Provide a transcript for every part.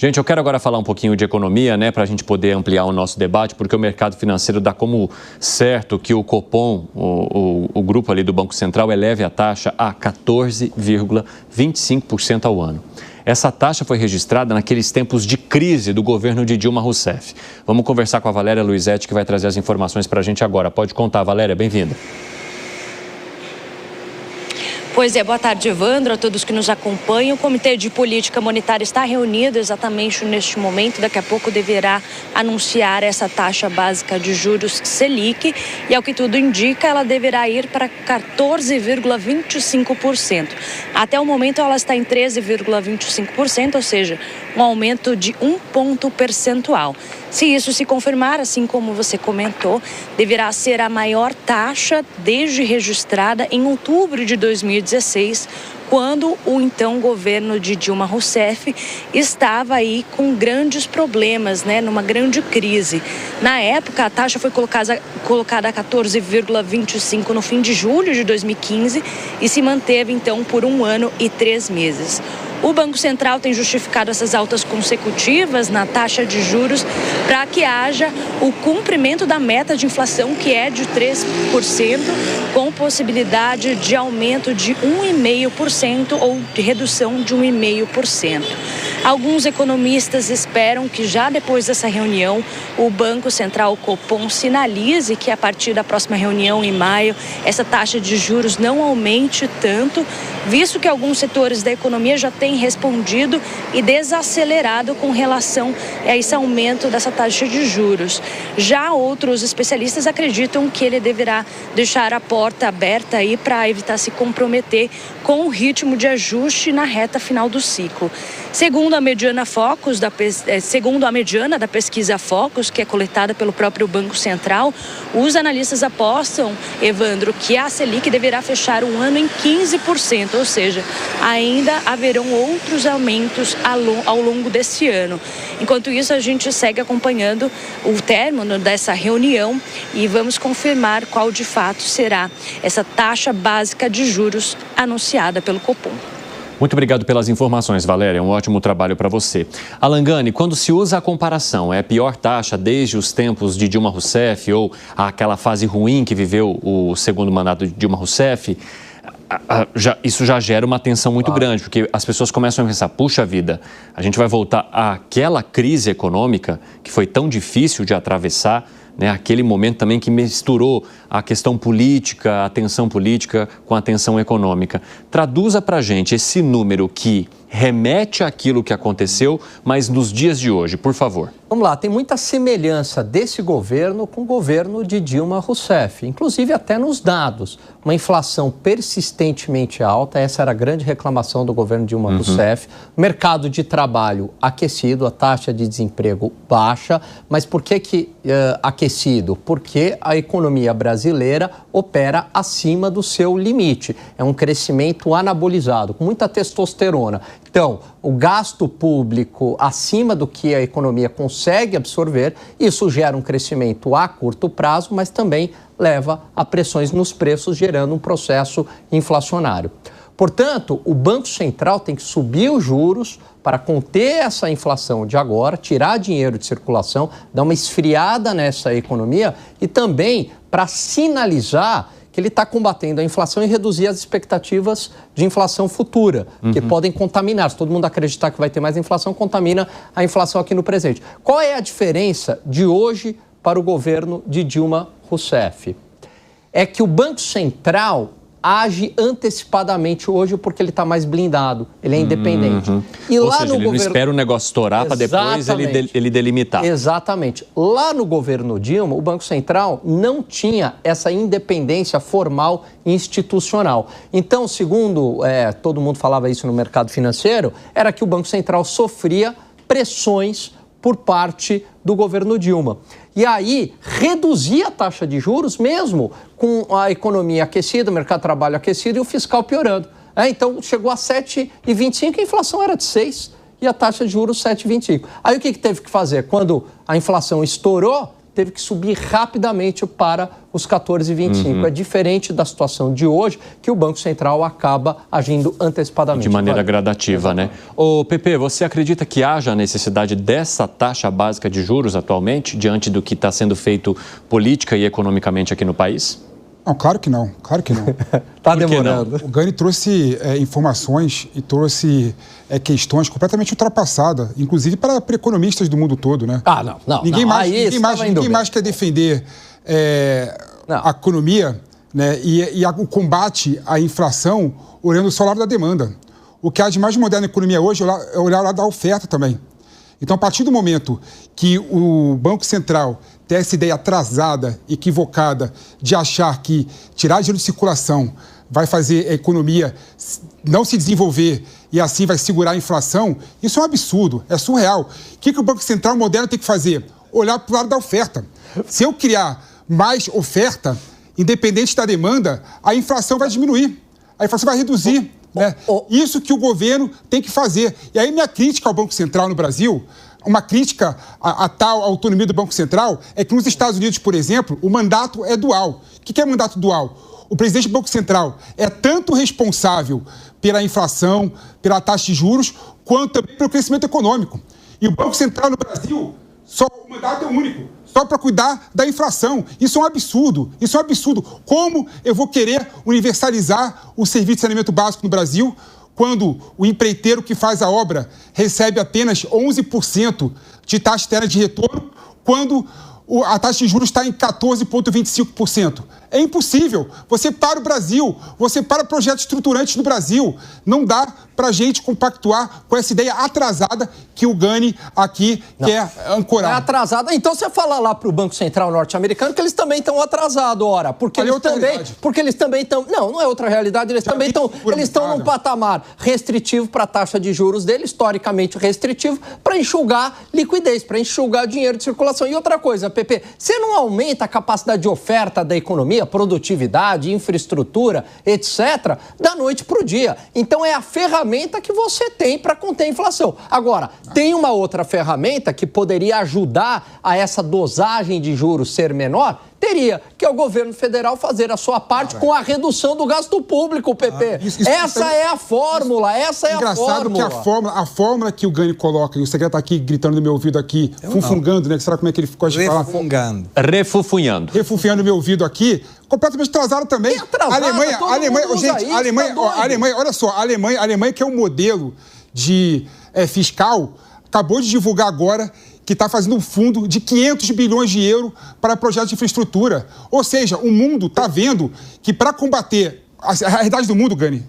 Gente, eu quero agora falar um pouquinho de economia, né, para a gente poder ampliar o nosso debate, porque o mercado financeiro dá como certo que o Copom, o grupo ali do Banco Central, eleve a taxa a 14,25% ao ano. Essa taxa foi registrada naqueles tempos de crise do governo de Dilma Rousseff. Vamos conversar com a Valéria Luizetti, que vai trazer as informações para a gente agora. Pode contar, Valéria, bem-vinda. Pois é, boa tarde, Evandro, a todos que nos acompanham. O Comitê de Política Monetária está reunido exatamente neste momento. Daqui a pouco deverá anunciar essa taxa básica de juros Selic. E, ao que tudo indica, ela deverá ir para 14,25%. Até o momento, ela está em 13,25%, ou seja, um aumento de 1 ponto percentual. Se isso se confirmar, assim como você comentou, deverá ser a maior taxa desde registrada em outubro de 2016, quando o então governo de Dilma Rousseff estava aí com grandes problemas, né, numa grande crise. Na época, a taxa foi colocada a 14,25 no fim de julho de 2015 e se manteve então por 1 ano e 3 meses. O Banco Central tem justificado essas altas consecutivas na taxa de juros para que haja o cumprimento da meta de inflação, que é de 3%, com possibilidade de aumento de 1,5% ou de redução de 1,5%. Alguns economistas esperam que já depois dessa reunião, o Banco Central, o Copom, sinalize que a partir da próxima reunião em maio, essa taxa de juros não aumente tanto, visto que alguns setores da economia já têm respondido e desacelerado com relação a esse aumento dessa taxa de juros. Já outros especialistas acreditam que ele deverá deixar a porta aberta aí para evitar se comprometer com o ritmo de ajuste na reta final do ciclo. Segundo a mediana da pesquisa Focus, que é coletada pelo próprio Banco Central, os analistas apostam, Evandro, que a Selic deverá fechar o ano em 15%, ou seja, ainda haverão outros aumentos ao longo desse ano. Enquanto isso, a gente segue acompanhando o término dessa reunião e vamos confirmar qual de fato será essa taxa básica de juros anunciada pelo Copom. Muito obrigado pelas informações, Valéria. Um ótimo trabalho para você. Alan Gani, quando se usa a comparação, é a pior taxa desde os tempos de Dilma Rousseff ou aquela fase ruim que viveu o segundo mandato de Dilma Rousseff, isso já gera uma tensão muito grande, porque as pessoas começam a pensar, puxa vida, a gente vai voltar àquela crise econômica que foi tão difícil de atravessar, né? Aquele momento também que misturou a questão política, a tensão política com a tensão econômica. Traduza para a gente esse número que remete àquilo que aconteceu, mas nos dias de hoje, por favor. Vamos lá, tem muita semelhança desse governo com o governo de Dilma Rousseff, inclusive até nos dados. Uma inflação persistentemente alta, essa era a grande reclamação do governo Dilma Rousseff. Mercado de trabalho aquecido, a taxa de desemprego baixa. Mas por que aquecido? Porque a economia brasileira opera acima do seu limite. É um crescimento anabolizado, com muita testosterona. Então, o gasto público acima do que a economia consegue absorver, isso gera um crescimento a curto prazo, mas também leva a pressões nos preços, gerando um processo inflacionário. Portanto, o Banco Central tem que subir os juros para conter essa inflação de agora, tirar dinheiro de circulação, dar uma esfriada nessa economia e também para sinalizar que ele está combatendo a inflação e reduzir as expectativas de inflação futura, que podem contaminar. Se todo mundo acreditar que vai ter mais inflação, contamina a inflação aqui no presente. Qual é a diferença de hoje para o governo de Dilma Rousseff? É que o Banco Central age antecipadamente hoje porque ele está mais blindado, ele é independente. E lá no governo... não espera o negócio estourar para depois ele delimitar. Exatamente. Lá no governo Dilma, o Banco Central não tinha essa independência formal e institucional. Então, segundo todo mundo falava isso no mercado financeiro, era que o Banco Central sofria pressões por parte do governo Dilma. E aí, reduzia a taxa de juros mesmo com a economia aquecida, o mercado de trabalho aquecido e o fiscal piorando. Então, chegou a 7,25, a inflação era de 6 e a taxa de juros 7,25. Aí, o que teve que fazer? Quando a inflação estourou, teve que subir rapidamente para os 14,25. É diferente da situação de hoje, que o Banco Central acaba agindo antecipadamente. De maneira gradativa, né? Ô, Pepe, você acredita que haja necessidade dessa taxa básica de juros atualmente, diante do que está sendo feito política e economicamente aqui no país? Não, claro que não, claro que não. Está demorando. O Gani trouxe informações e trouxe questões completamente ultrapassadas, inclusive para economistas do mundo todo, né? Não. Ninguém mais quer defender a economia, né, e o combate à inflação olhando só o lado da demanda. O que há de mais moderno na economia hoje é olhar o lado da oferta também. Então, a partir do momento que o Banco Central tem essa ideia atrasada, equivocada, de achar que tirar dinheiro de circulação vai fazer a economia não se desenvolver e assim vai segurar a inflação, isso é um absurdo, é surreal. O que o Banco Central moderno tem que fazer? Olhar para o lado da oferta. Se eu criar mais oferta, independente da demanda, a inflação vai diminuir, a inflação vai reduzir. Né? Isso que o governo tem que fazer. E aí minha crítica ao Banco Central no Brasil, uma crítica à tal autonomia do Banco Central, é que nos Estados Unidos, por exemplo, o mandato é dual. O que é mandato dual? O presidente do Banco Central é tanto responsável pela inflação, pela taxa de juros, quanto também pelo crescimento econômico. E o Banco Central no Brasil, o mandato é único, só para cuidar da inflação. Isso é um absurdo, isso é um absurdo. Como eu vou querer universalizar o serviço de saneamento básico no Brasil quando o empreiteiro que faz a obra recebe apenas 11% de taxa externa de retorno, quando a taxa de juros está em 14,25%. É impossível. Você para o Brasil, você para projetos estruturantes no Brasil. Não dá para a gente compactuar com essa ideia atrasada que o Gani aqui quer ancorar. É atrasada? Então você fala lá para o Banco Central norte-americano que eles também estão atrasados, ora. Porque eles também estão... Não é outra realidade. Eles também estão num patamar restritivo para a taxa de juros dele, historicamente restritivo, para enxugar liquidez, para enxugar dinheiro de circulação. E outra coisa, Pepe, você não aumenta a capacidade de oferta da economia, produtividade, infraestrutura, etc., da noite para o dia. Então é a ferramenta que você tem para conter a inflação. Agora, tem uma outra ferramenta que poderia ajudar a essa dosagem de juros ser menor? Teria, que é o governo federal fazer a sua parte com a redução do gasto público, Pepe. Essa é a fórmula, Engraçado que a fórmula que o Gani coloca, e o secretário está aqui gritando no meu ouvido aqui, funfungando, né? Que será como é que ele gosta de falar? Refufunhando no meu ouvido aqui, completamente atrasado também. A Alemanha, olha só, a Alemanha que é um modelo de fiscal, acabou de divulgar agora que está fazendo um fundo de 500 bilhões de euros para projetos de infraestrutura. Ou seja, o mundo está vendo que para combater a realidade do mundo, Gani,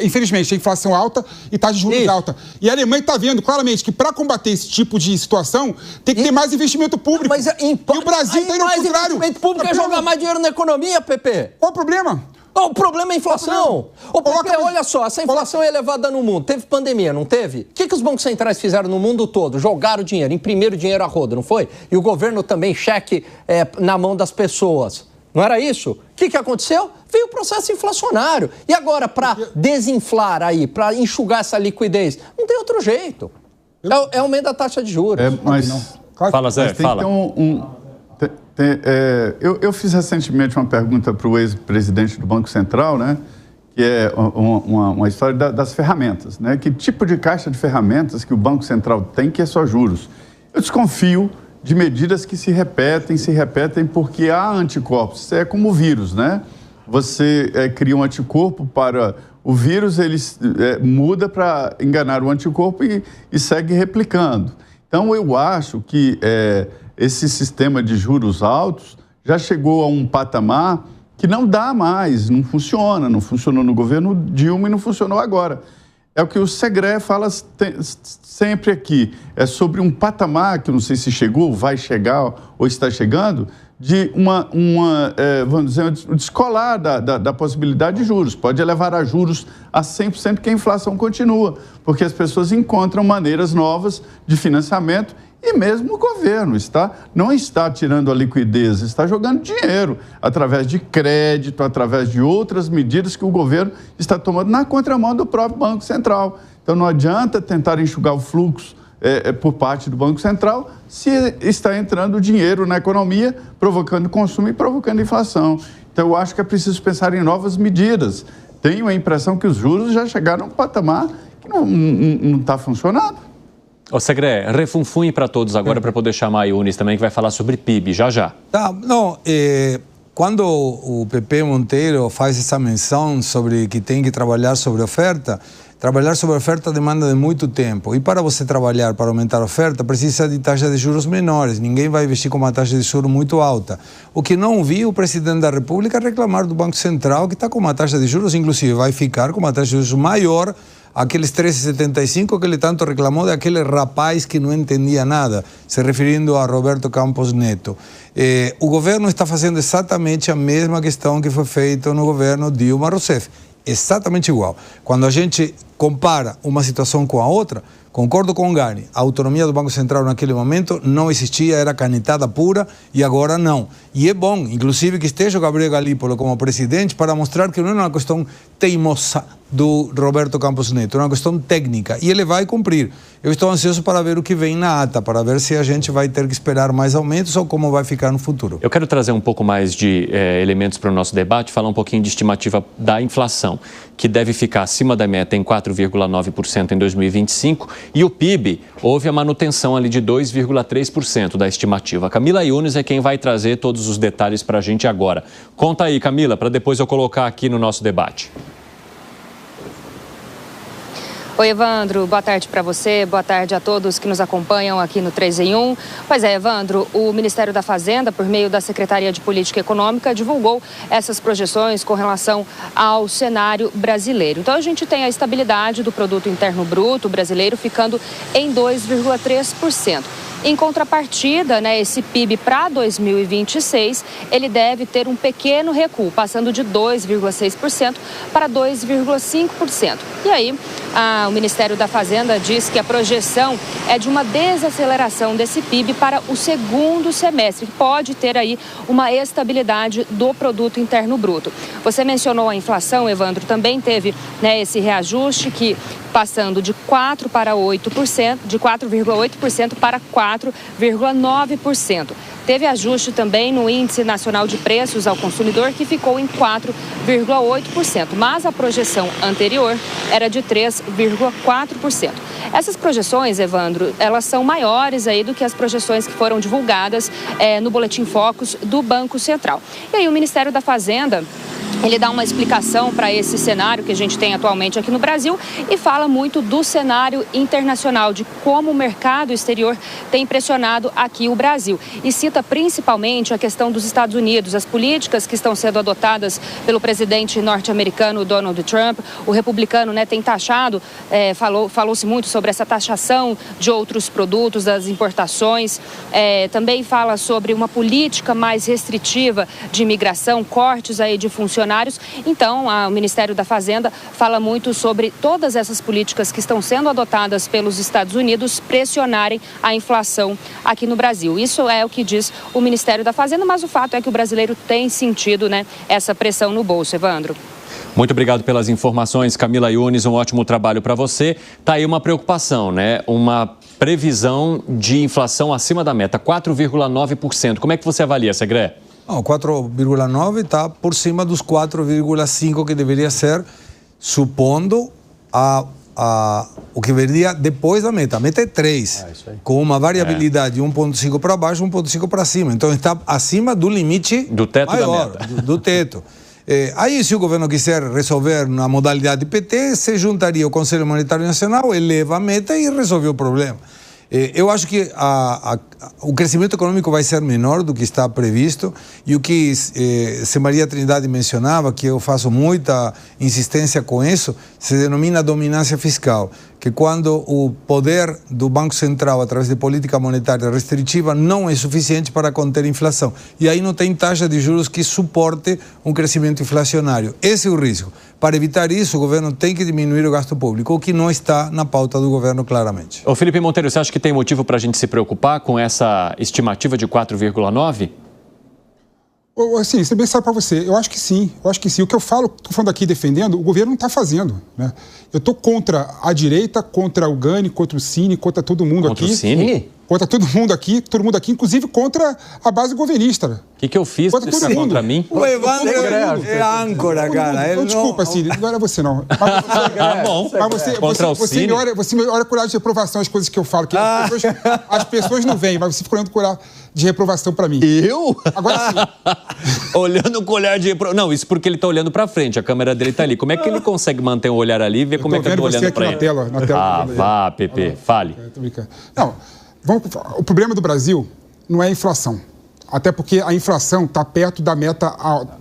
infelizmente, a inflação alta e taxa de juros alta. E a Alemanha está vendo claramente que para combater esse tipo de situação tem que ter mais investimento público. E o Brasil está indo ao contrário. Investimento público é jogar mais dinheiro na economia, Pepe. Qual o problema? O problema é a inflação. Olha só, essa inflação é elevada no mundo. Teve pandemia, não teve? O que os bancos centrais fizeram no mundo todo? Jogaram dinheiro, imprimiram dinheiro a roda, não foi? E o governo também, cheque na mão das pessoas. Não era isso? O que aconteceu? Veio o processo inflacionário. E agora, para desinflar aí, para enxugar essa liquidez, não tem outro jeito. É aumento da taxa de juros. Fala, Zé, fala. Eu fiz recentemente uma pergunta para o ex-presidente do Banco Central, né? Que é uma história das ferramentas, né? Que tipo de caixa de ferramentas que o Banco Central tem que é só juros? Eu desconfio de medidas que se repetem porque há anticorpos. Isso é como o vírus, né? Você cria um anticorpo para o vírus, ele muda para enganar o anticorpo e segue replicando. Então, eu acho que esse sistema de juros altos já chegou a um patamar que não dá mais, não funcionou no governo Dilma e não funcionou agora. É o que o Segré fala sempre aqui, é sobre um patamar que eu não sei se chegou, vai chegar ou está chegando, de vamos dizer, descolar da possibilidade de juros. Pode elevar a juros a 100% que a inflação continua, porque as pessoas encontram maneiras novas de financiamento e mesmo o governo não está tirando a liquidez, está jogando dinheiro através de crédito, através de outras medidas que o governo está tomando na contramão do próprio Banco Central. Então não adianta tentar enxugar o fluxo por parte do Banco Central se está entrando dinheiro na economia, provocando consumo e provocando inflação. Então, eu acho que é preciso pensar em novas medidas. Tenho a impressão que os juros já chegaram a um patamar que não está funcionando. Ô Segré, refunfunhe para todos agora para poder chamar a Yunis também, que vai falar sobre PIB, já. Tá, não, quando o PP Monteiro faz essa menção sobre que tem que trabalhar sobre oferta demanda de muito tempo. E para você trabalhar, para aumentar a oferta, precisa de taxas de juros menores. Ninguém vai investir com uma taxa de juros muito alta. O que não vi o presidente da República reclamar do Banco Central, que está com uma taxa de juros, inclusive vai ficar com uma taxa de juros maior, aqueles 13,75 que ele tanto reclamou daquele rapaz que não entendia nada, se referindo a Roberto Campos Neto. O governo está fazendo exatamente a mesma questão que foi feita no governo Dilma Rousseff. Exatamente igual. Quando a gente compara uma situação com a outra, concordo com o Gani, a autonomia do Banco Central naquele momento não existia, era canetada pura e agora não. E é bom, inclusive, que esteja o Gabriel Galípolo como presidente para mostrar que não é uma questão teimosa do Roberto Campos Neto, é uma questão técnica e ele vai cumprir. Eu estou ansioso para ver o que vem na ata, para ver se a gente vai ter que esperar mais aumentos ou como vai ficar no futuro. Eu quero trazer um pouco mais de elementos para o nosso debate, falar um pouquinho de estimativa da inflação, que deve ficar acima da meta em 4,9% em 2025 e o PIB houve a manutenção ali de 2,3% da estimativa. Camila Yunis é quem vai trazer todos os detalhes para a gente agora. Conta aí, Camila, para depois eu colocar aqui no nosso debate. Oi, Evandro, boa tarde para você, boa tarde a todos que nos acompanham aqui no 3 em 1. Pois é, Evandro, o Ministério da Fazenda, por meio da Secretaria de Política Econômica, divulgou essas projeções com relação ao cenário brasileiro. Então, a gente tem a estabilidade do Produto Interno Bruto brasileiro ficando em 2,3%. Em contrapartida, esse PIB para 2026, ele deve ter um pequeno recuo, passando de 2,6% para 2,5%. E aí, o Ministério da Fazenda diz que a projeção é de uma desaceleração desse PIB para o segundo semestre, que pode ter aí uma estabilidade do Produto Interno Bruto. Você mencionou a inflação, Evandro, também teve esse reajuste que passando de 4% para 8%, de 4,8% para 4,9%. Teve ajuste também no Índice Nacional de Preços ao Consumidor, que ficou em 4,8%, mas a projeção anterior era de 3,4%. Essas projeções, Evandro, elas são maiores aí do que as projeções que foram divulgadas no Boletim Focus do Banco Central. E aí o Ministério da Fazenda, ele dá uma explicação para esse cenário que a gente tem atualmente aqui no Brasil e fala muito do cenário internacional, de como o mercado exterior tem pressionado aqui o Brasil. E cita principalmente a questão dos Estados Unidos, as políticas que estão sendo adotadas pelo presidente norte-americano Donald Trump. O republicano tem taxado, falou-se muito sobre essa taxação de outros produtos, das importações. Também fala sobre uma política mais restritiva de imigração, cortes aí de funcionários. Então, o Ministério da Fazenda fala muito sobre todas essas políticas que estão sendo adotadas pelos Estados Unidos pressionarem a inflação aqui no Brasil. Isso é o que diz o Ministério da Fazenda, mas o fato é que o brasileiro tem sentido essa pressão no bolso, Evandro. Muito obrigado pelas informações, Camila Yunis, um ótimo trabalho para você. Tá aí uma preocupação, Uma previsão de inflação acima da meta, 4,9%. Como é que você avalia, Segré? 4,9 está por cima dos 4,5 que deveria ser, supondo o que viria depois da meta. A meta é 3, com uma variabilidade 1,5 para baixo, 1,5 para cima. Então está acima do limite do teto maior, da meta. do teto. Aí, se o governo quiser resolver na modalidade PT, se juntaria o Conselho Monetário Nacional, eleva a meta e resolve o problema. Eu acho que o crescimento econômico vai ser menor do que está previsto e o que Maria Trindade mencionava, que eu faço muita insistência com isso, se denomina dominância fiscal, que quando o poder do Banco Central, através de política monetária restritiva, não é suficiente para conter a inflação. E aí não tem taxa de juros que suporte um crescimento inflacionário. Esse é o risco. Para evitar isso, o governo tem que diminuir o gasto público, o que não está na pauta do governo claramente. Ô Felipe Monteiro, você acha que tem motivo para a gente se preocupar com essa estimativa de 4,9? Assim, você bem sabe para você, eu acho que sim. O que eu falo, estou falando aqui defendendo, o governo não está fazendo, né? Eu estou contra a direita, contra o Gani, contra o Cine, contra todo mundo aqui. Contra o Cine? Contra todo mundo aqui, inclusive contra a base governista. O que eu fiz para você contra mim? O Evandro é âncora, cara. Não, desculpa, Cine, não era você, não. Mas você me olha com olhar de reprovação as coisas que eu falo. Que as pessoas não veem, mas você fica olhando com olhar de reprovação para mim. Eu? Agora sim. Olhando com olhar de reprovação. Não, isso porque ele tá olhando para frente, a câmera dele tá ali. Como é que ele consegue manter o olhar ali e ver como é que eu tô olhando para ele? Na tela. Vá, Pepe, fale. Tô brincando. Não, o problema do Brasil não é a inflação. Até porque a inflação está perto da meta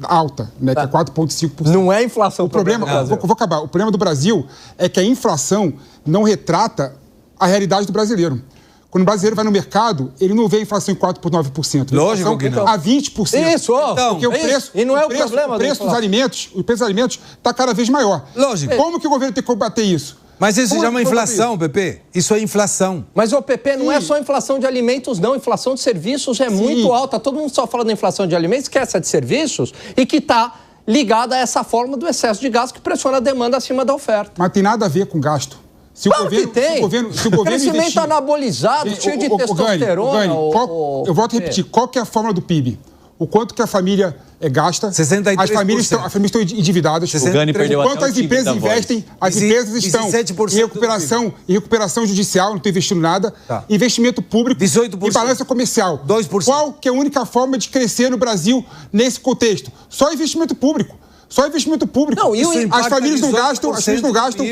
alta, né, que é 4,5%. Não é inflação. O problema, vou acabar. O problema do Brasil é que a inflação não retrata a realidade do brasileiro. Quando o brasileiro vai no mercado, ele não vê a inflação em 4,9%. Lógico que não. A 20%. Isso, então, porque o preço, e não é o problema o preço dos alimentos, o preço dos alimentos está cada vez maior. Lógico. Como que o governo tem que combater isso? Mas isso se chama inflação, Pepe. Isso é inflação. Mas, Pepe, não é só inflação de alimentos, não. Inflação de serviços é muito alta. Todo mundo só fala da inflação de alimentos, esquece a de serviços, e que está ligada a essa forma do excesso de gasto que pressiona a demanda acima da oferta. Mas tem nada a ver com gasto. Se o governo, que tem. Se o governo crescimento investir, anabolizado, cheio de testosterona. Eu volto a repetir, qual que é a fórmula do PIB? O quanto que a família gasta. 63%. As famílias estão endividadas. O Gani perdeu quanto as empresas investem, as empresas estão em recuperação judicial, não estão investindo nada. Tá. Investimento público 18%. E balança comercial. 2%. Qual que é a única forma de crescer no Brasil nesse contexto? Só investimento público. Só investimento público. Não, as famílias não gastam, as famílias não gastam.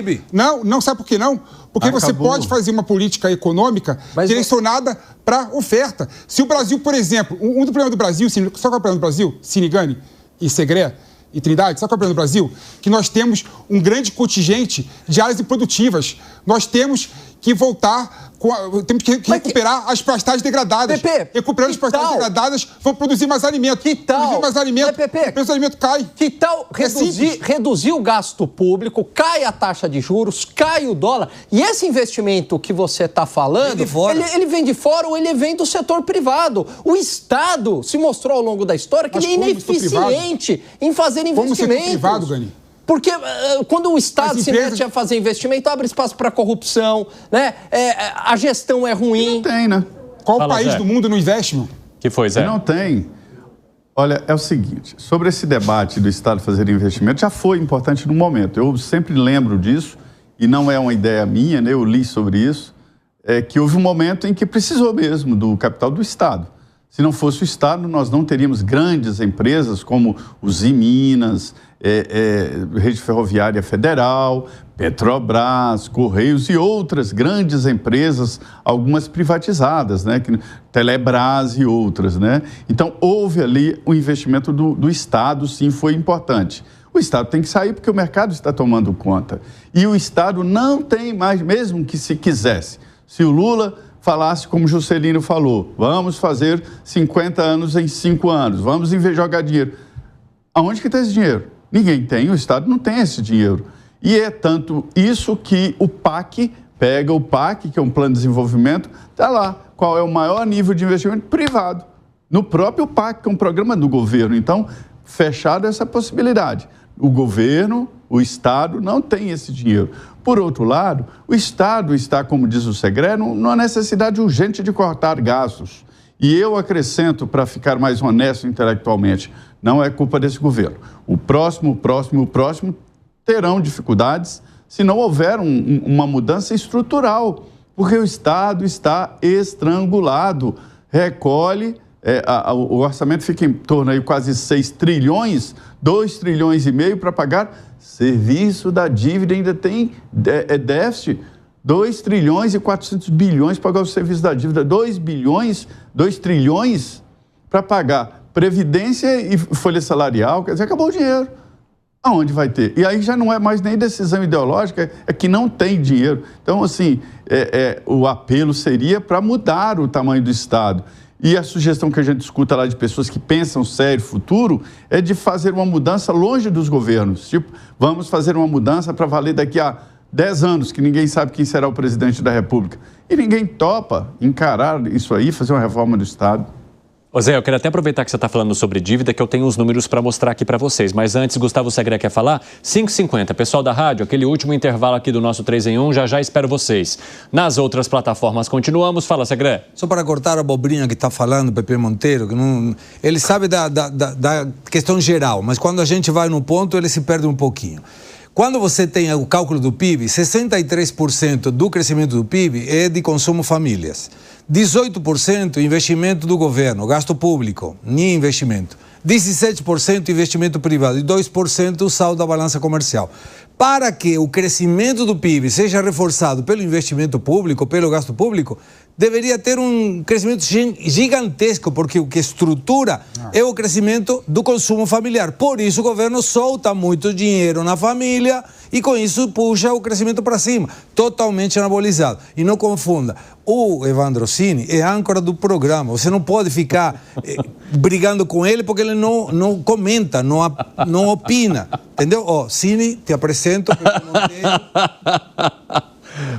Não, sabe por que não? Porque você pode fazer uma política econômica direcionada para oferta. Se o Brasil, por exemplo, um do problema do Brasil, sabe qual é o problema do Brasil? Cine, Gani e Segré e Trindade, sabe qual é o problema do Brasil? Que nós temos um grande contingente de áreas improdutivas. Nós temos que voltar, temos que recuperar as pastagens degradadas. Pepe, recuperando as pastagens degradadas, vão produzir mais alimento. Que tal? Produzir mais alimento, o preço do alimento cai. Que tal reduzir o gasto público, cai a taxa de juros, cai o dólar, e esse investimento que você está falando, ele vem de fora ou ele vem do setor privado. O Estado se mostrou ao longo da história que ele é ineficiente em fazer investimentos. Como setor privado, Gani? Porque quando o Estado se mete a fazer investimento, abre espaço para corrupção, né? A gestão é ruim. Não tem, né? Qual país do mundo não investe, meu? Que foi, Zé? Não tem. Olha, é o seguinte, sobre esse debate do Estado fazer investimento, já foi importante no momento. Eu sempre lembro disso, e não é uma ideia minha, né? Eu li sobre isso, que houve um momento em que precisou mesmo do capital do Estado. Se não fosse o Estado, nós não teríamos grandes empresas como o Minas, Rede Ferroviária Federal, Petrobras, Correios e outras grandes empresas, algumas privatizadas, né? Telebrás e outras, né? Então, houve ali o investimento do Estado, sim, foi importante. O Estado tem que sair porque o mercado está tomando conta. E o Estado não tem mais, mesmo que se quisesse. Se o Lula falasse como Juscelino falou, vamos fazer 50 anos em 5 anos, vamos jogar dinheiro. Aonde que está esse dinheiro? Ninguém tem, o Estado não tem esse dinheiro. E é tanto isso que o PAC, pega o PAC, que é um plano de desenvolvimento, está lá, qual é o maior nível de investimento privado. No próprio PAC, que é um programa do governo. Então, fechado essa possibilidade. O governo, o Estado, não tem esse dinheiro. Por outro lado, o Estado está, como diz o Segré, numa necessidade urgente de cortar gastos. E eu acrescento, para ficar mais honesto intelectualmente, não é culpa desse governo. O próximo terão dificuldades se não houver uma mudança estrutural, porque o Estado está estrangulado. Recolhe, o orçamento fica em torno de quase 6 trilhões, 2,5 trilhões para pagar serviço da dívida, ainda tem déficit. 2 trilhões e 400 bilhões para pagar o serviço da dívida, 2 trilhões para pagar previdência e folha salarial, quer dizer, acabou o dinheiro. Aonde vai ter? E aí já não é mais nem decisão ideológica, é que não tem dinheiro. Então, assim, o apelo seria para mudar o tamanho do Estado. E a sugestão que a gente escuta lá de pessoas que pensam sério futuro é de fazer uma mudança longe dos governos. Tipo, vamos fazer uma mudança para valer daqui a 10 anos, que ninguém sabe quem será o presidente da República. E ninguém topa encarar isso aí, fazer uma reforma do Estado. Ô Zé, eu quero até aproveitar que você está falando sobre dívida, que eu tenho os números para mostrar aqui para vocês. Mas antes, Gustavo Segre quer falar? 5h50. Pessoal da rádio, aquele último intervalo aqui do nosso 3 em 1, já espero vocês. Nas outras plataformas continuamos. Fala, Segre. Só para cortar a abobrinha que está falando, Pepe Monteiro, que não, ele sabe da questão geral, mas quando a gente vai no ponto, ele se perde um pouquinho. Quando você tem o cálculo do PIB, 63% do crescimento do PIB é de consumo famílias. 18% investimento do governo, gasto público, nem investimento. 17% investimento privado e 2% o saldo da balança comercial. Para que o crescimento do PIB seja reforçado pelo investimento público, pelo gasto público, deveria ter um crescimento gigantesco, porque o que estrutura é o crescimento do consumo familiar. Por isso o governo solta muito dinheiro na família e com isso puxa o crescimento para cima, totalmente anabolizado. E não confunda, o Evandro Cini é âncora do programa, você não pode ficar brigando com ele porque ele não comenta, não opina, entendeu? Ó, Cini, te apresento, Pepe Monteiro.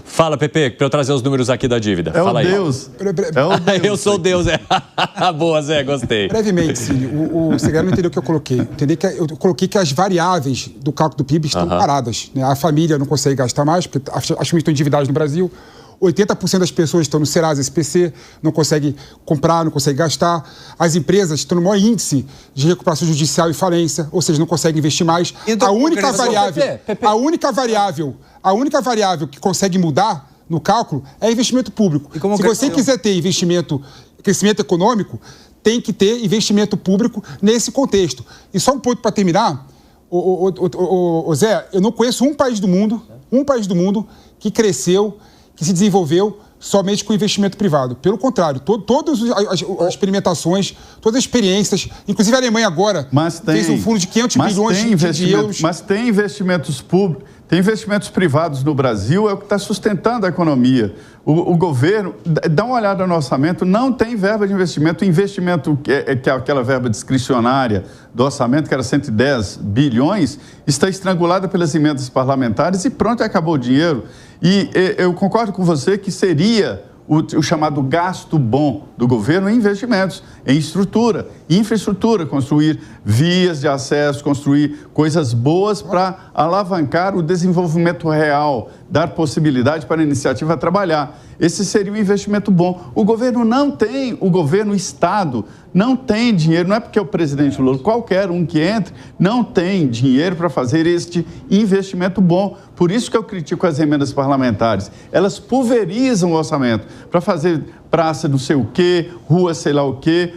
Fala, Pepe, para eu trazer os números aqui da dívida. Fala aí. Deus. É o Deus. Eu sou Deus, é. Boa, Zé, gostei. Brevemente, Cine, o Segre não entendeu o que eu coloquei. Eu coloquei que as variáveis do cálculo do PIB estão paradas. Né? A família não consegue gastar mais, porque as famílias estão endividadas no Brasil. 80% das pessoas estão no Serasa SPC, não conseguem comprar, não conseguem gastar. As empresas estão no maior índice de recuperação judicial e falência, ou seja, não conseguem investir mais. Então, a única variável que consegue mudar no cálculo é investimento público. Se você quiser ter crescimento econômico, tem que ter investimento público nesse contexto. E só um ponto para terminar, Zé, eu não conheço um país do mundo que cresceu, que se desenvolveu somente com investimento privado. Pelo contrário, todas as experimentações, todas as experiências, inclusive a Alemanha agora fez um fundo de 500 bilhões de euros. Mas tem investimentos públicos, tem investimentos privados no Brasil, é o que está sustentando a economia. O governo, dá uma olhada no orçamento, não tem verba de investimento. O investimento, que é aquela verba discricionária do orçamento, que era 110 bilhões, está estrangulada pelas emendas parlamentares e pronto, acabou o dinheiro. E eu concordo com você que seria o chamado gasto bom do governo em investimentos, em infraestrutura, construir vias de acesso, construir coisas boas para alavancar o desenvolvimento real, dar possibilidade para a iniciativa trabalhar. Esse seria um investimento bom. O governo, o Estado, não tem dinheiro, não é porque o presidente Lula, qualquer um que entre, não tem dinheiro para fazer este investimento bom. Por isso que eu critico as emendas parlamentares. Elas pulverizam o orçamento para fazer praça não sei o quê, rua sei lá o quê,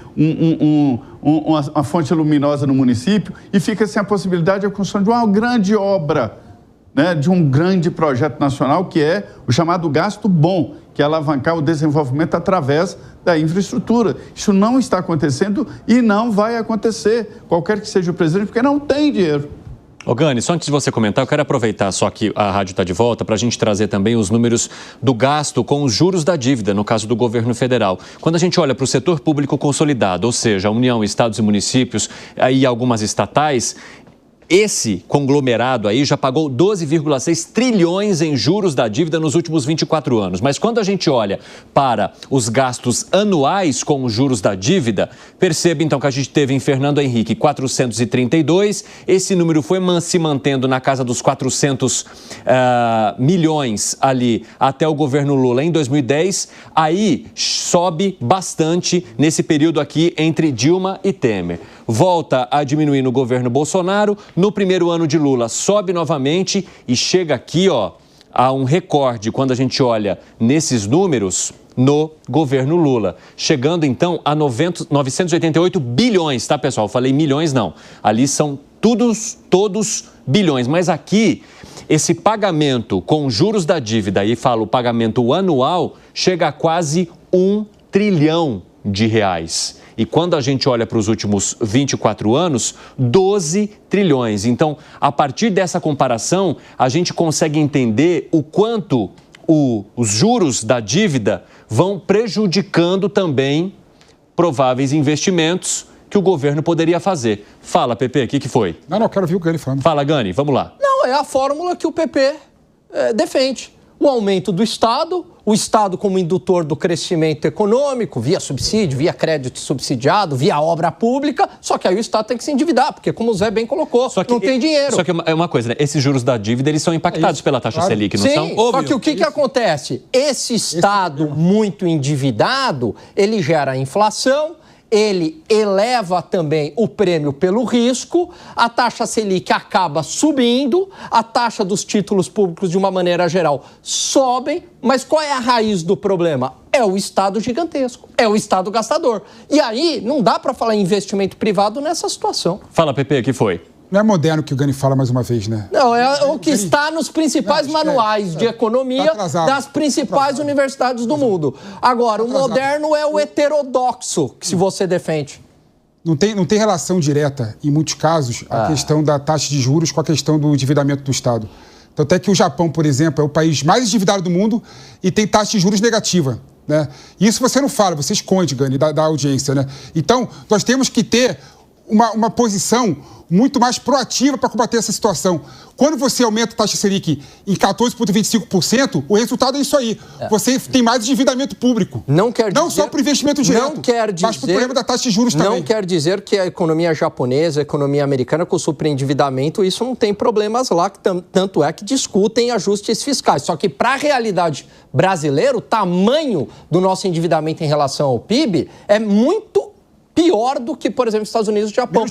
uma fonte luminosa no município e fica sem a possibilidade de construção de uma grande obra, né, de um grande projeto nacional que é o chamado gasto bom, que é alavancar o desenvolvimento através da infraestrutura. Isso não está acontecendo e não vai acontecer, qualquer que seja o presidente, porque não tem dinheiro. Ô Gani, só antes de você comentar, eu quero aproveitar só que a rádio está de volta para a gente trazer também os números do gasto com os juros da dívida, no caso do governo federal. Quando a gente olha para o setor público consolidado, ou seja, a União, estados e municípios e algumas estatais, esse conglomerado aí já pagou 12,6 trilhões em juros da dívida nos últimos 24 anos. Mas quando a gente olha para os gastos anuais com os juros da dívida, percebe então que a gente teve em Fernando Henrique 432, esse número foi se mantendo na casa dos 400 milhões ali até o governo Lula em 2010, aí sobe bastante nesse período aqui entre Dilma e Temer. Volta a diminuir no governo Bolsonaro, no primeiro ano de Lula sobe novamente e chega aqui, a um recorde quando a gente olha nesses números no governo Lula, chegando então a 988 bilhões, tá pessoal? Falei milhões não, ali são todos bilhões, mas aqui esse pagamento com juros da dívida, aí falo o pagamento anual, chega a quase 1 trilhão de reais. E quando a gente olha para os últimos 24 anos, 12 trilhões. Então, a partir dessa comparação, a gente consegue entender o quanto os juros da dívida vão prejudicando também prováveis investimentos que o governo poderia fazer. Fala, Pepe, o que foi? Não, quero ouvir o Gani falando. Fala, Gani, vamos lá. Não, é a fórmula que o PP defende. o aumento do Estado, o Estado como indutor do crescimento econômico, via subsídio, via crédito subsidiado, via obra pública, só que aí o Estado tem que se endividar, porque como o Zé bem colocou, não tem dinheiro. Só que é uma coisa, né? Esses juros da dívida, eles são impactados pela taxa Selic, não são? Sim, só que o que acontece? Esse Estado muito endividado, ele gera inflação, ele eleva também o prêmio pelo risco, a taxa Selic acaba subindo, a taxa dos títulos públicos, de uma maneira geral, sobem, mas qual é a raiz do problema? É o Estado gigantesco, é o Estado gastador. E aí, não dá para falar em investimento privado nessa situação. Fala, Pepe, o que foi? Não é moderno que o Gani fala mais uma vez, né? Não, é o que está nos principais manuais de economia das principais universidades do mundo. Agora, o moderno é o heterodoxo que se você defende. Não tem relação direta, em muitos casos, a questão da taxa de juros com a questão do endividamento do Estado. Tanto é que o Japão, por exemplo, é o país mais endividado do mundo e tem taxa de juros negativa, né? Isso você não fala, você esconde, Gani, da audiência, né? Então, nós temos que ter uma posição muito mais proativa para combater essa situação. Quando você aumenta a taxa Selic em 14,25%, o resultado é isso aí. Você tem mais endividamento público. Não só para o investimento direto, mas para o problema da taxa de juros também. Não quer dizer que a economia japonesa, a economia americana, com o superendividamento, isso não tem problemas lá, que tanto é que discutem ajustes fiscais. Só que para a realidade brasileira, o tamanho do nosso endividamento em relação ao PIB é muito pior do que, por exemplo, Estados Unidos e Japão,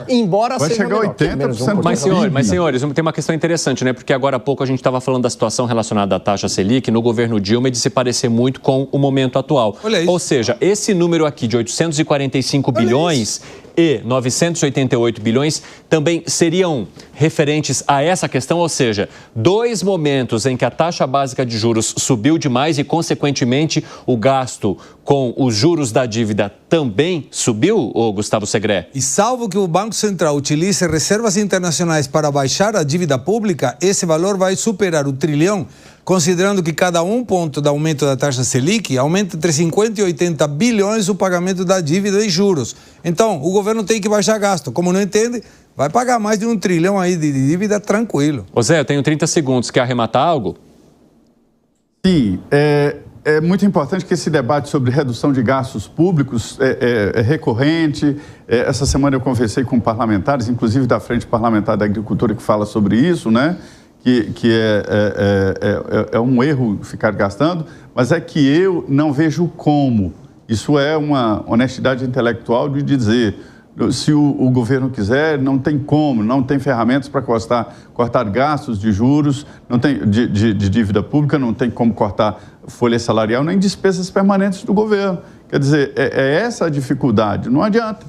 embora vai seja chegar a 80%. Mas, senhores, tem uma questão interessante, né? Porque agora há pouco a gente estava falando da situação relacionada à taxa Selic no governo Dilma e de se parecer muito com o momento atual. Ou seja, esse número aqui de 845 bilhões e 988 bilhões também seriam referentes a essa questão, ou seja, dois momentos em que a taxa básica de juros subiu demais e, consequentemente, o gasto com os juros da dívida também subiu, ô Gustavo Segré? E salvo que o Banco Central utilize reservas internacionais para baixar a dívida pública, esse valor vai superar o trilhão, considerando que cada ponto de aumento da taxa Selic aumenta entre 50 e 80 bilhões o pagamento da dívida e juros. Então, o governo tem que baixar gasto. Como não entende, vai pagar mais de 1 trilhão aí de dívida tranquilo. Ô Zé, eu tenho 30 segundos. Quer arrematar algo? Sim, é muito importante que esse debate sobre redução de gastos públicos é recorrente. Essa semana eu conversei com parlamentares, inclusive da Frente Parlamentar da Agricultura, que fala sobre isso, né? Que é um erro ficar gastando, mas é que eu não vejo como. Isso é uma honestidade intelectual de dizer, se o governo quiser, não tem como, não tem ferramentas para cortar gastos de juros, não tem de dívida pública, não tem como cortar folha salarial, nem despesas permanentes do governo. Quer dizer, é essa a dificuldade, não adianta.